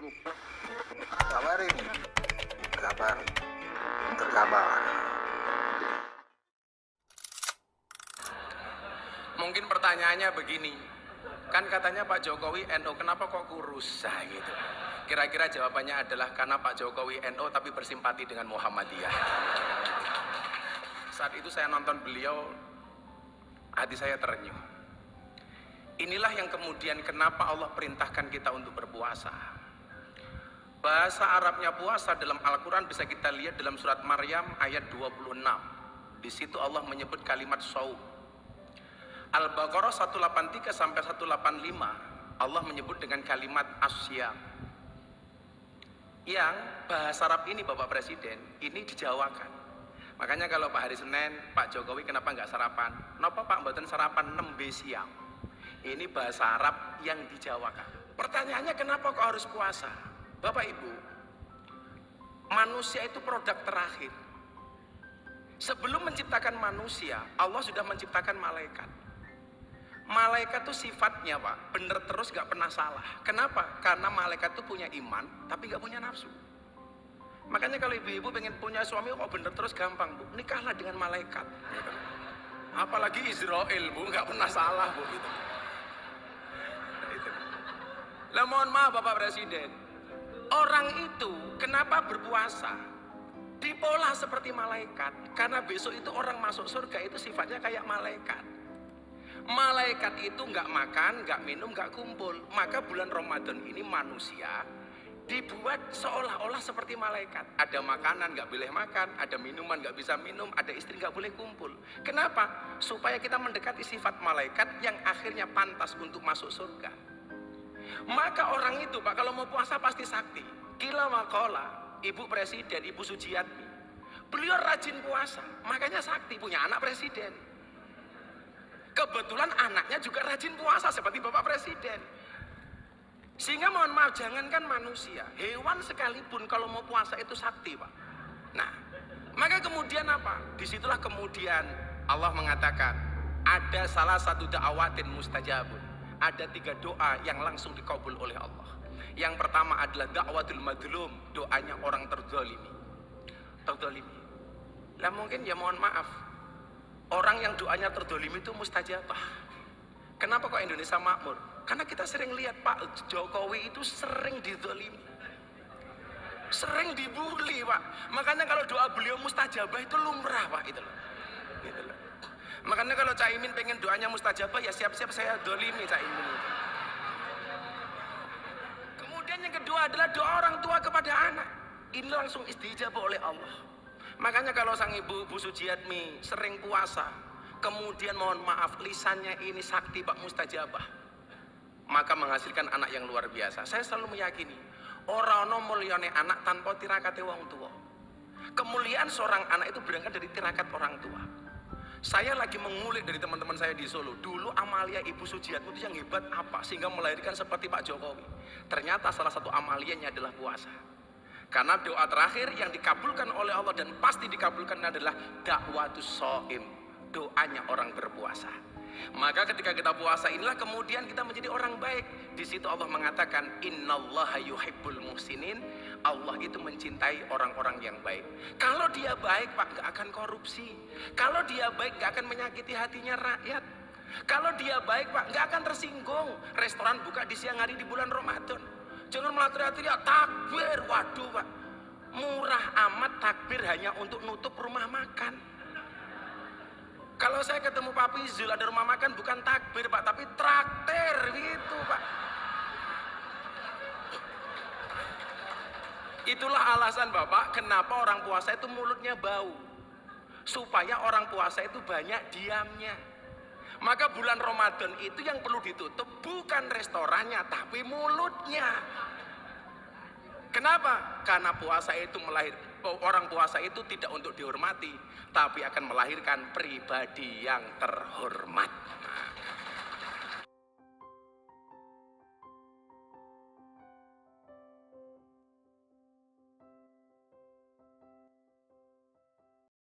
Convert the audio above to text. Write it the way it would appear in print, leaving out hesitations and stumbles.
Kabar ini, kabar terkabar. Mungkin pertanyaannya begini, kan katanya Pak Jokowi NU, kenapa kok kurus? Nah, gitu. Kira-kira jawabannya adalah karena Pak Jokowi NU tapi bersimpati dengan Muhammadiyah. Saat itu saya nonton beliau, hati saya terenyuh. Inilah yang kemudian kenapa Allah perintahkan kita untuk berpuasa. Bahasa Arabnya puasa dalam Al-Quran bisa kita lihat dalam surat Maryam ayat 26. Di situ Allah menyebut kalimat shaum. Al-Baqarah 183 sampai 185 Allah menyebut dengan kalimat asyam. Yang bahasa Arab ini Bapak Presiden ini dijawakan. Makanya kalau Pak hari Senin Pak Jokowi kenapa nggak sarapan? Kenapa Pak mboten sarapan nembe siang? Ini bahasa Arab yang dijawakan. Pertanyaannya kenapa kok harus puasa? Bapak Ibu, manusia itu produk terakhir. Sebelum menciptakan manusia, Allah sudah menciptakan malaikat. Malaikat itu sifatnya Pak, bener terus gak pernah salah. Kenapa? Karena malaikat itu punya iman, tapi gak punya nafsu. Makanya kalau ibu-ibu pengen punya suami kok bener terus gampang Bu, nikahlah dengan malaikat. Apalagi Israel Bu, gak pernah salah Bu gitu. Lah mohon maaf Bapak Presiden, orang itu kenapa berpuasa? Dipola seperti malaikat, karena besok itu orang masuk surga itu sifatnya kayak malaikat. Malaikat itu nggak makan, nggak minum, nggak kumpul. Maka bulan Ramadan ini manusia dibuat seolah-olah seperti malaikat. Ada makanan nggak boleh makan, ada minuman nggak bisa minum, ada istri nggak boleh kumpul. Kenapa? Supaya kita mendekati sifat malaikat yang akhirnya pantas untuk masuk surga. Maka orang itu Pak kalau mau puasa pasti sakti. Kila makola, Ibu Presiden, Ibu Sujiatmi, beliau rajin puasa, makanya sakti, punya anak presiden. Kebetulan anaknya juga rajin puasa seperti Bapak Presiden. Sehingga mohon maaf, jangankan manusia, hewan sekalipun kalau mau puasa itu sakti Pak. Nah, maka kemudian apa? Disitulah kemudian Allah mengatakan ada salah satu da'awatin mustajabun. Ada 3 doa yang langsung dikabul oleh Allah. Yang pertama adalah da'watul madlum, doanya orang terzalimi. Lah mungkin ya mohon maaf, orang yang doanya terzalimi itu mustajabah. Kenapa kok Indonesia makmur? Karena kita sering lihat Pak Jokowi itu sering dizalimi, sering dibully Pak. Makanya kalau doa beliau mustajabah itu lumrah Pak, itu loh. Gitu loh. Makanya kalau Caimin pengen doanya mustajabah ya siap-siap saya dolimi Caimin. Kemudian yang kedua adalah doa orang tua kepada anak. Ini langsung istijabah oleh Allah. Makanya kalau sang ibu Bu Sujiatmi sering puasa, kemudian mohon maaf lisannya ini sakti Pak mustajabah, maka menghasilkan anak yang luar biasa. Saya selalu meyakini ora ono mulyane anak tanpa tirakate wong tua. Kemuliaan seorang anak itu berangkat dari tirakat orang tua. Saya lagi mengulik dari teman-teman saya di Solo. Dulu amalia Ibu Sujiatmi itu yang hebat apa sehingga melahirkan seperti Pak Jokowi? Ternyata salah satu amalianya adalah puasa. Karena doa terakhir yang dikabulkan oleh Allah dan pasti dikabulkan adalah da'watus shaim, doanya orang berpuasa. Maka ketika kita puasa inilah kemudian kita menjadi orang baik. Di situ Allah mengatakan innallaha yuhibbul muhsinin. Allah itu mencintai orang-orang yang baik. Kalau dia baik Pak gak akan korupsi. Kalau dia baik gak akan menyakiti hatinya rakyat. Kalau dia baik Pak gak akan tersinggung. Restoran buka di siang hari di bulan Ramadan. Jangan malah teriak-teriak takbir. Waduh Pak, murah amat takbir hanya untuk nutup rumah makan. Kalau saya ketemu Pak Pizul ada rumah makan bukan takbir Pak, tapi traktir gitu Pak. Itulah alasan Bapak kenapa orang puasa itu mulutnya bau. Supaya orang puasa itu banyak diamnya. Maka bulan Ramadan itu yang perlu ditutup bukan restorannya tapi mulutnya. Kenapa? Karena puasa itu orang puasa itu tidak untuk dihormati, tapi akan melahirkan pribadi yang terhormat. Nah,